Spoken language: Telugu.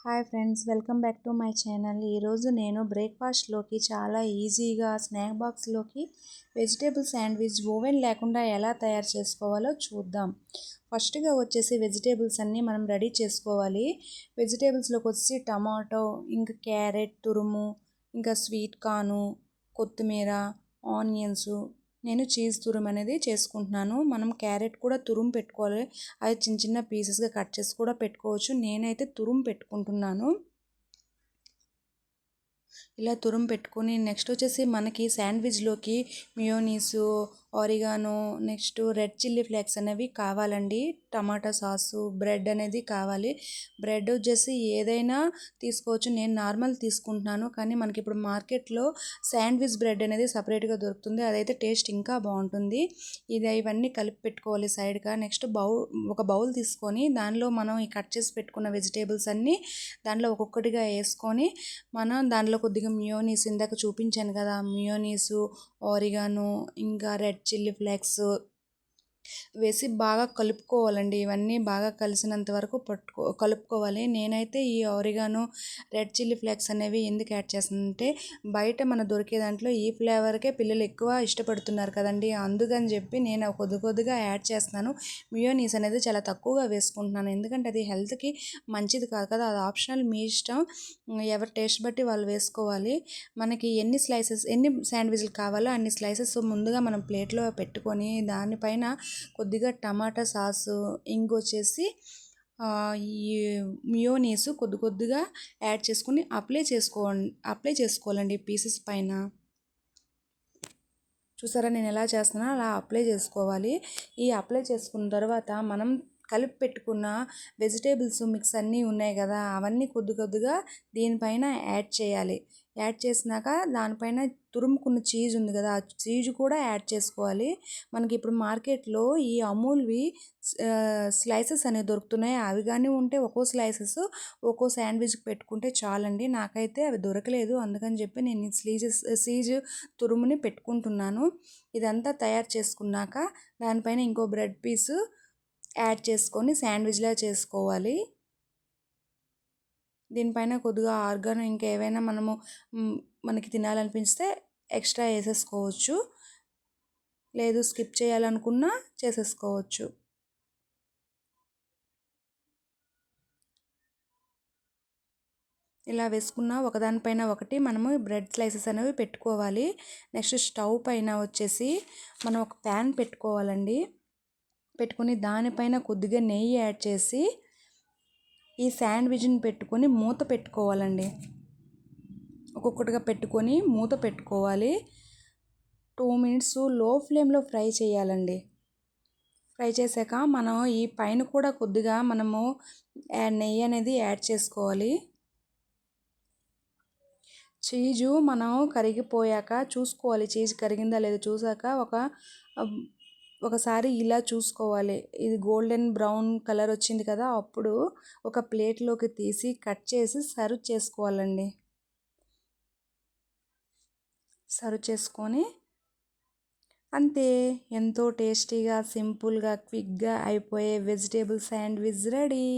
Hi friends, welcome back to my channel. ఈరోజు నేను బ్రేక్ఫాస్ట్లోకి చాలా ఈజీగా స్నాక్ బాక్స్లోకి వెజిటేబుల్ శాండ్విచ్ ఓవెన్ లేకుండా ఎలా తయారు చేసుకోవాలో చూద్దాం. ఫస్ట్గా వచ్చేసి వెజిటేబుల్స్ అన్నీ మనం రెడీ చేసుకోవాలి. వెజిటేబుల్స్లోకి వచ్చి టమాటో, ఇంకా క్యారెట్ తురుము, ఇంకా స్వీట్ కార్ను, కొత్తిమీర, ఆనియన్స్, నేను చీజ్ తురుము అనేది చేసుకుంటున్నాను. మనం క్యారెట్ కూడా తురుము పెట్టుకోవాలి. అది చిన్న చిన్న పీసెస్గా కట్ చేసి కూడా పెట్టుకోవచ్చు. నేనైతే తురుము పెట్టుకుంటున్నాను. ఇలా తురుము పెట్టుకొని నెక్స్ట్ వచ్చేసి మనకి శాండ్విచ్లోకి mayonnaise, oregano, next red chilli flakes అనేవి కావాలండి. టమాటా సాసు, బ్రెడ్ అనేది కావాలి. బ్రెడ్ వచ్చేసి ఏదైనా తీసుకోవచ్చు. నేను నార్మల్ తీసుకుంటున్నాను, కానీ మనకి ఇప్పుడు మార్కెట్లో శాండ్విచ్ బ్రెడ్ అనేది సపరేట్గా దొరుకుతుంది. అదైతే టేస్ట్ ఇంకా బాగుంటుంది. ఇవన్నీ కలిపి పెట్టుకోవాలి సైడ్గా. నెక్స్ట్ ఒక బౌల్ తీసుకొని దానిలో మనం ఈ కట్ చేసి పెట్టుకున్న వెజిటేబుల్స్ అన్నీ దాంట్లో ఒక్కొక్కటిగా వేసుకొని మనం దాంట్లో కొద్దిగా మియోనీస్, ఇందాక చూపించాను కదా, మియోనీసు, ఆరిగానో, ఇంకా రెడ్ చిల్లీ ఫ్లేక్స్ వేసి బాగా కలుపుకోవాలండి. ఇవన్నీ బాగా కలిసినంత వరకు కలుపుకోవాలి. నేనైతే ఈ ఆరిగానో, రెడ్ చిల్లీ ఫ్లేక్స్ అనేవి ఎందుకు యాడ్ చేస్తానంటే, బయట మన దొరికే దాంట్లో ఈ ఫ్లేవర్కే పిల్లలు ఎక్కువ ఇష్టపడుతున్నారు కదండి, అందుకని చెప్పి నేను కొద్దిగా యాడ్ చేస్తున్నాను. మియోనీస్ అనేది చాలా తక్కువగా వేసుకుంటున్నాను, ఎందుకంటే అది హెల్త్కి మంచిది కాదు కదా. అది ఆప్షనల్, మీ ఇష్టం. ఎవరి టేస్ట్ బట్టి వాళ్ళు వేసుకోవాలి. మనకి ఎన్ని శాండ్విచ్లు కావాలో అన్ని స్లైసెస్ ముందుగా మనం ప్లేట్లో పెట్టుకొని దానిపైన కొద్దిగా టమాటా సాసు, ఇంకొచ్చేసి ఈ మియోనీస్ కొద్దిగా యాడ్ చేసుకుని అప్లై చేసుకోవాలండి పీసెస్ పైన. చూసారా నేను ఎలా చేస్తున్నా, అలా అప్లై చేసుకోవాలి. ఈ అప్లై చేసుకున్న తర్వాత మనం కలిపి పెట్టుకున్న వెజిటేబుల్స్ మిక్స్ అన్నీ ఉన్నాయి కదా, అవన్నీ కొద్దిగా దీనిపైన యాడ్ చేయాలి. యాడ్ చేసినాక దానిపైన తురుముకున్న చీజ్ ఉంది కదా, ఆ చీజ్ కూడా యాడ్ చేసుకోవాలి. మనకి ఇప్పుడు మార్కెట్లో ఈ అమూల్వి స్లైసెస్ అనేవి దొరుకుతున్నాయి. అవి కానీ ఉంటే ఒక్కో స్లైసెస్ ఒక్కో శాండ్విచ్కి పెట్టుకుంటే చాలండి. నాకైతే అవి దొరకలేదు, అందుకని చెప్పి నేను చీజ్ తురుముని పెట్టుకుంటున్నాను. ఇదంతా తయారు చేసుకున్నాక దానిపైన ఇంకో బ్రెడ్ పీసు యాడ్ చేసుకొని శాండ్విచ్లా చేసుకోవాలి. దీనిపైన కొద్దిగా ఆర్గానో ఇంకా ఏవైనా మనకి తినాలనిపిస్తే ఎక్స్ట్రా వేసేసుకోవచ్చు, లేదు స్కిప్ చేయాలనుకున్నా చేసేసుకోవచ్చు. ఇలా వేసుకున్న ఒకదానిపైన ఒకటి మనము బ్రెడ్ స్లైసెస్ అనేవి పెట్టుకోవాలి. నెక్స్ట్ స్టవ్ పైన వచ్చేసి మనం ఒక ప్యాన్ పెట్టుకోవాలండి. పెట్టుకొని దానిపైన కొద్దిగా నెయ్యి యాడ్ చేసి ఈ శాండ్విచ్ని పెట్టుకొని మూత పెట్టుకోవాలండి. ఒక్కొక్కటిగా పెట్టుకొని మూత పెట్టుకోవాలి. 2 మినిట్స్ లో ఫ్లేమ్లో ఫ్రై చేయాలండి. ఫ్రై చేశాక మనం ఈ పైన కూడా కొద్దిగా మనము నెయ్యి అనేది యాడ్ చేసుకోవాలి. చీజు మనం కరిగిపోయాక చూసుకోవాలి, చీజ్ కరిగిందా లేదా చూసాక ఒకసారి ఇలా చూసుకోవాలి. ఇది గోల్డెన్ బ్రౌన్ కలర్ వచ్చింది కదా, అప్పుడు ఒక ప్లేట్లోకి తీసి కట్ చేసి సర్వ్ చేసుకోవాలండి. సర్వ్ చేసుకొని అంతే, ఎంతో టేస్టీగా, సింపుల్గా, క్విక్గా అయిపోయే వెజిటేబుల్ శాండ్విచ్ రెడీ.